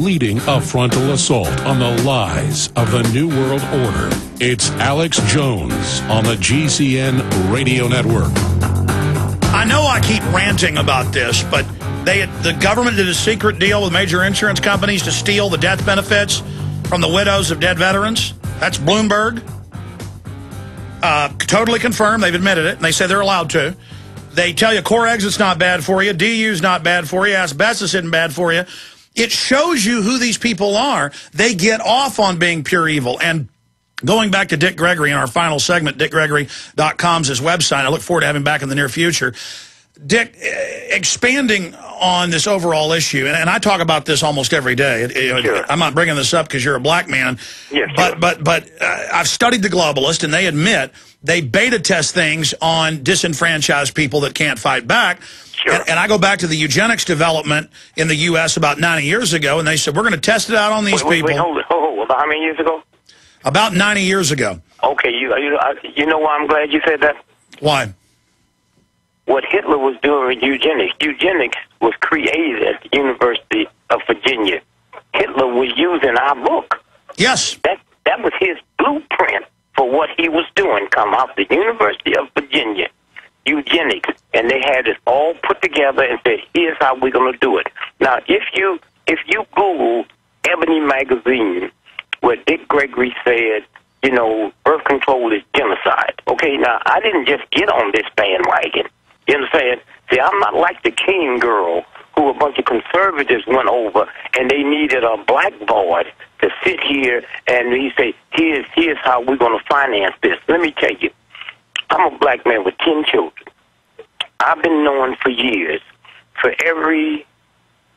leading a frontal assault on the lies of the New World Order. It's Alex Jones on the GCN Radio Network. I know I keep ranting about this, but the government did a secret deal with major insurance companies to steal the death benefits from the widows of dead veterans. That's Bloomberg. Totally confirmed. They've admitted it, and they say they're allowed to. They tell you core exit's not bad for you, DU's not bad for you, asbestos isn't bad for you. It shows you who these people are. They get off on being pure evil. And going back to Dick Gregory in our final segment, dickgregory.com's his website. I look forward to having him back in the near future. Dick, expanding on this overall issue, and I talk about this almost every day. Sure. I'm not bringing this up because you're a black man, yes, but I've studied the globalists, and they admit they beta test things on disenfranchised people that can't fight back. Sure. And I go back to the eugenics development in the U.S. about 90 years ago, and they said, we're going to test it out on these people. Wait, hold. About how many years ago? About 90 years ago. Okay, you know why I'm glad you said that? Why? What Hitler was doing with eugenics was created at the University of Virginia. Hitler was using our book. Yes. That was his blueprint for what he was doing. Come out the University of Virginia, eugenics, and they had it all put together and said, here's how we're going to do it. Now, if you Google Ebony magazine, where Dick Gregory said, birth control is genocide. Okay, now, I didn't just get on this bandwagon. You understand? See, I'm not like the King girl who a bunch of conservatives went over and they needed a blackboard to sit here and he say, here's how we're going to finance this. Let me tell you, I'm a black man with 10 children. I've been knowing for years, for every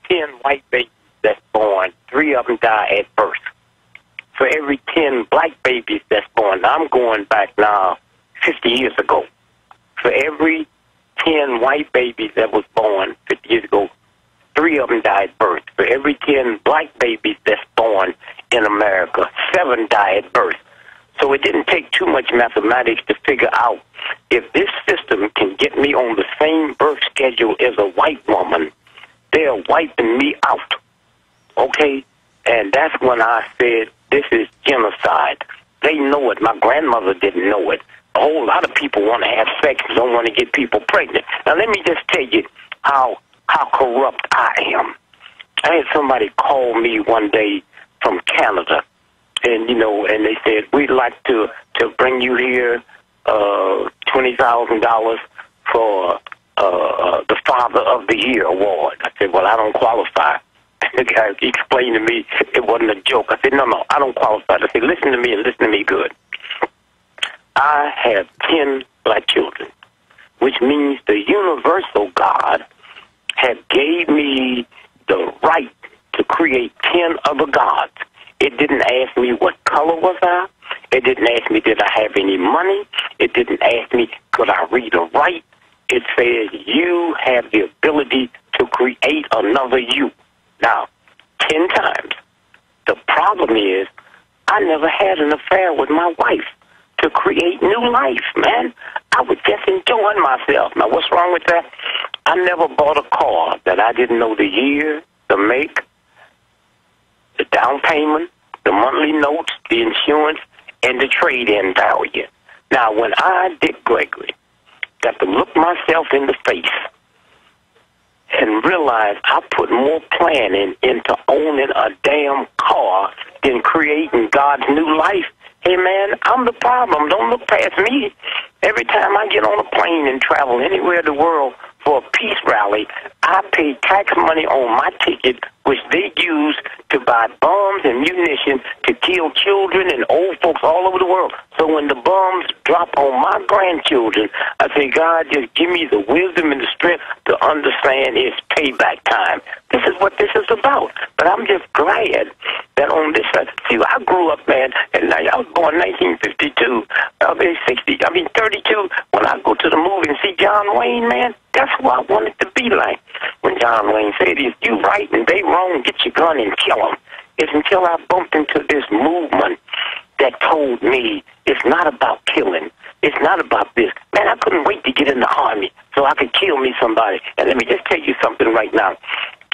10 white babies that's born, 3 of them die at birth. For every 10 black babies that's born, I'm going back now 50 years ago. For every 10 white babies that was born 50 years ago, 3 of them died at birth. For every 10 black babies that's born in America, 7 die at birth. So it didn't take too much mathematics to figure out if this system can get me on the same birth schedule as a white woman, they're wiping me out. Okay? And that's when I said, this is genocide. They know it. My grandmother didn't know it. A whole lot of people want to have sex and don't want to get people pregnant. Now, let me just tell you how corrupt I am. I had somebody call me one day from Canada, and, and they said, we'd like to bring you here $20,000 for the Father of the Year award. I said, well, I don't qualify. The guy explained to me it wasn't a joke. I said, no, I don't qualify. I said, listen to me and listen to me good. I have 10 black children, which means the universal God had gave me the right to create 10 other gods. It didn't ask me what color was I. It didn't ask me did I have any money. It didn't ask me could I read or write. It says you have the ability to create another you. Now, 10 times. The problem is I never had an affair with my wife to create new life, man. I was just enjoying myself. Now, what's wrong with that? I never bought a car that I didn't know the year, the make, the down payment, the monthly notes, the insurance, and the trade-in value. Now, when I, Dick Gregory, got to look myself in the face and realize I put more planning into owning a damn car than creating God's new life, hey, man, I'm the problem. Don't look past me. Every time I get on a plane and travel anywhere in the world for a peace rally, I pay tax money on my ticket, which they use to buy bombs and munitions to kill children and old folks all over the world. So when the bombs drop on my grandchildren, I say, God, just give me the wisdom and the strength to understand it's payback time. This is what this is about. But I'm just glad that on this side, see, I grew up, man, and I was born in 1952. I'll be 32 when I go to the movie and see John Wayne, man. That's who I wanted to be like. When John Wayne said, if you right and they wrong, get your gun and kill them. It's until I bumped into this movement that told me it's not about killing. It's not about this. Man, I couldn't wait to get in the Army so I could kill me somebody. And let me just tell you something right now.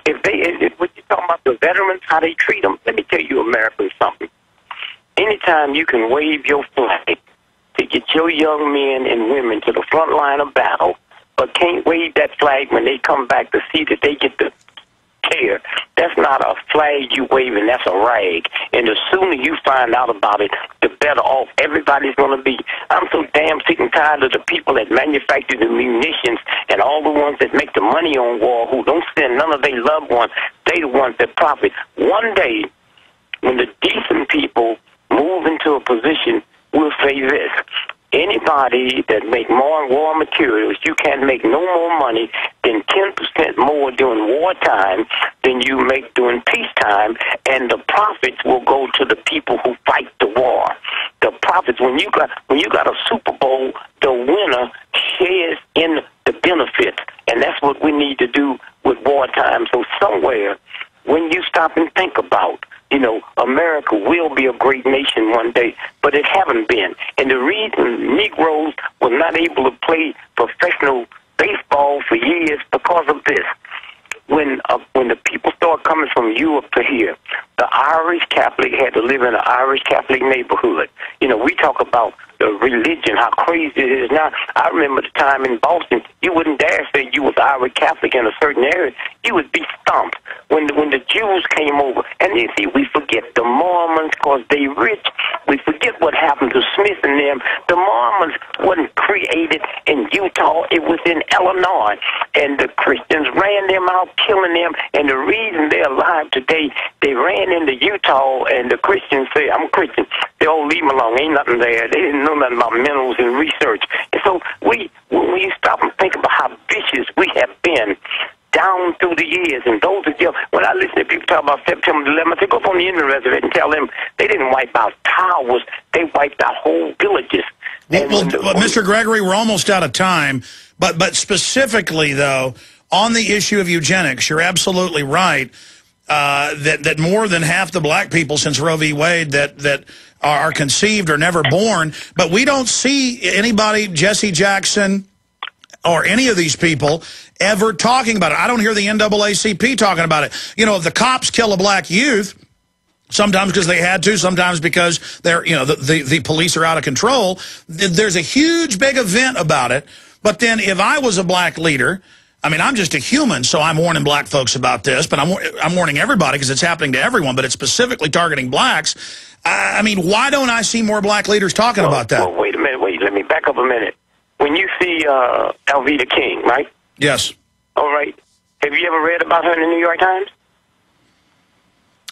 what you talking about the veterans, how they treat them, let me tell you, Americans, something. Anytime you can wave your flag to get your young men and women to the front line of battle, but can't wave that flag when they come back to see that they get the care, that's not a flag you waving, that's a rag. And the sooner you find out about it, the better off everybody's going to be. I'm so damn sick and tired of the people that manufacture the munitions and all the ones that make the money on war who don't send none of their loved ones. They the ones that profit. One day, when the decent people move into a position, we'll say this. Anybody that make more war materials, you can't make no more money than 10% more during wartime than you make during peacetime, and the profits will go to the people who fight the war. The profits, when you got a Super Bowl, the winner shares in the benefits, and that's what we need to do with wartime. So somewhere, when you stop and think about, America will be a great nation one day, but it haven't been. And the reason Negroes were not able to play professional baseball for years because of this. When the people started coming from Europe to here, the Irish Catholic had to live in an Irish Catholic neighborhood. We talk about the religion, how crazy it is now. I remember the time in Boston, you wouldn't dare say you was Irish Catholic in a certain area. You would be stomped. When the Jews came over, and you see, we forget the Mormons because they rich. We forget what happened to Smith and them. The Mormons wasn't created in Utah. It was in Illinois. And the Christians ran them out, killing them. And the reason they're alive today, they ran into Utah, and the Christians say, I'm a Christian. They all leave them alone. Ain't nothing there. They didn't know nothing about minerals and research. And so when you stop and think about how vicious we have been down through the years, and those of you, when I listen to people talk about September 11th, they go up on the internet and tell them they didn't wipe out towers, they wiped out whole villages. Well, Mr. Gregory, we're almost out of time, but specifically, though, on the issue of eugenics, you're absolutely right that more than half the black people since Roe v. Wade that are conceived are never born, but we don't see anybody, Jesse Jackson, or any of these people ever talking about it. I don't hear the NAACP talking about it. If the cops kill a black youth, sometimes because they had to, sometimes because they're, the police are out of control, there's a huge big event about it. But then if I was a black leader, I mean, I'm just a human, so I'm warning black folks about this, but I'm warning everybody because it's happening to everyone, but it's specifically targeting blacks. I mean, why don't I see more black leaders talking about that? Well, wait a minute. Let me back up a minute. When you see Alveda King, right? Yes. All right. Have you ever read about her in the New York Times?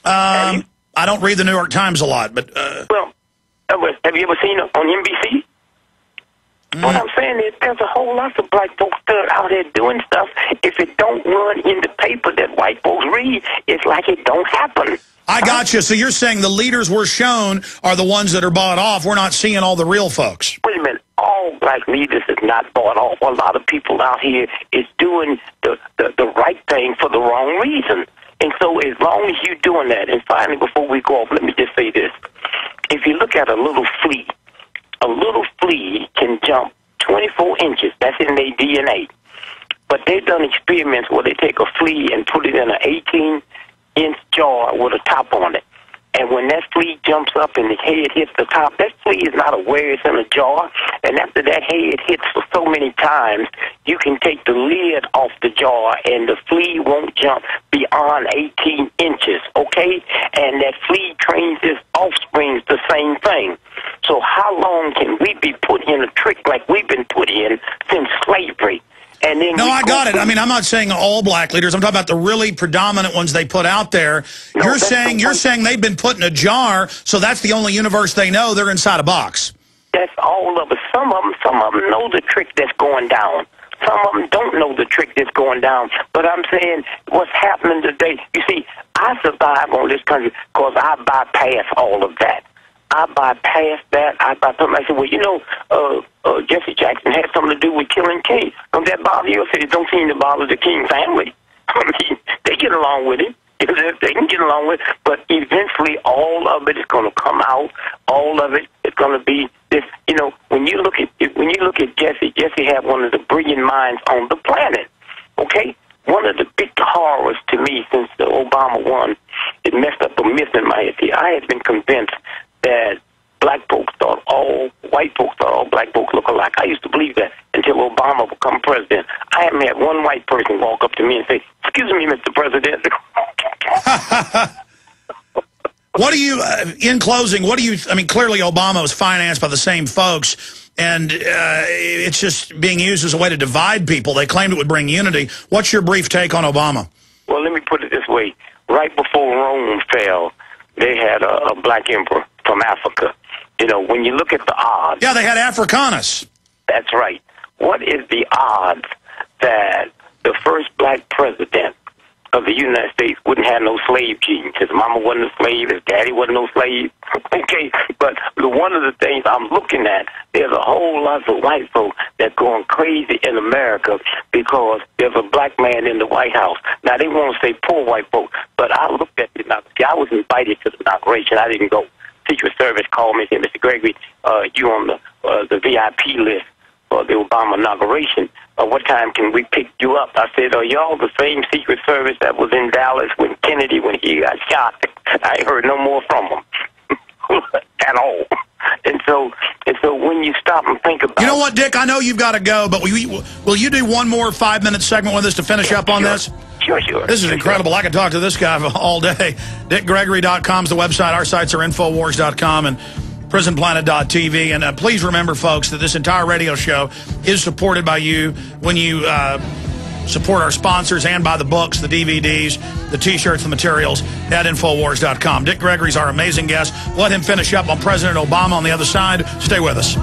I don't read the New York Times a lot, but... Well, have you ever seen her on NBC? What I'm saying is there's a whole lot of black folks that are out there doing stuff. If it don't run in the paper that white folks read, it's like it don't happen. I got you. So you're saying the leaders we're shown are the ones that are bought off. We're not seeing all the real folks. Wait a minute. All black leaders is not bought off. A lot of people out here is doing the right thing for the wrong reason. And so as long as you're doing that, and finally, before we go off, let me just say this. If you look at a little flea can jump 24 inches. That's in their DNA. But they've done experiments where they take a flea and put it in an 18-inch jar with a top on it. And when that flea jumps up and the head hits the top, that flea is not aware it's in a jar. And after that head hits for so many times, you can take the lid off the jar and the flea won't jump beyond 18 inches, okay? And that flea trains its offsprings the same thing. So how long can we be put in a trick like we've been put in since slavery? And then no, I got it. I mean, I'm not saying all black leaders. I'm talking about the really predominant ones they put out there. No, you're saying they've been put in a jar, so that's the only universe they know. They're inside a box. That's all of it. Some of them know the trick that's going down. Some of them don't know the trick that's going down. But I'm saying what's happening today, you see, I survive on this country because I bypass all of that. I bypassed that. I said, well, Jesse Jackson had something to do with killing King. Don't that bother you? I said, it don't seem to bother the King family. I mean, they get along with it. They can get along with it. But eventually, all of it is going to come out. All of it is going to be this. When you look at Jesse had one of the brilliant minds on the planet. Okay. one of the big horrors to me since the Obama won, it messed up a myth in my head. See, I had been convinced that black folks thought all white folks thought all black folks look alike. I used to believe that until Obama became president. I haven't had one white person walk up to me and say, "Excuse me, Mr. President." What do you, in closing, what do you, I mean, clearly Obama was financed by the same folks, and it's just being used as a way to divide people. They claimed it would bring unity. What's your brief take on Obama? Well, let me put it this way. Right before Rome fell, they had a black emperor from Africa. You know, when you look at the odds. Yeah, they had Africanus. That's right. What is the odds that the first black president of the United States wouldn't have no slave genes? His mama wasn't a slave, his daddy wasn't no slave. Okay, but one of the things I'm looking at, there's a whole lot of white folk that's going crazy in America because there's a black man in the White House. Now, they want to say poor white folk, but I looked at it. See, I was invited to the inauguration. I didn't go. Secret Service called me and said, "Mr. Gregory, you on the VIP list for the Obama inauguration. What time can we pick you up?" I said, "Are y'all the same Secret Service that was in Dallas when Kennedy, when he got shot?" I ain't heard no more from them at all. And so when you stop and think about, you know what, Dick? I know you've got to go, but will you do one more 5-minute segment with us to finish up on this? Sure. This is incredible. I could talk to this guy all day. DickGregory.com is the website. Our sites are Infowars.com and PrisonPlanet.tv. And please remember, folks, that this entire radio show is supported by you when you support our sponsors and buy the books, the DVDs, the T-shirts, the materials at Infowars.com. Dick Gregory's our amazing guest. Let him finish up on President Obama on the other side. Stay with us.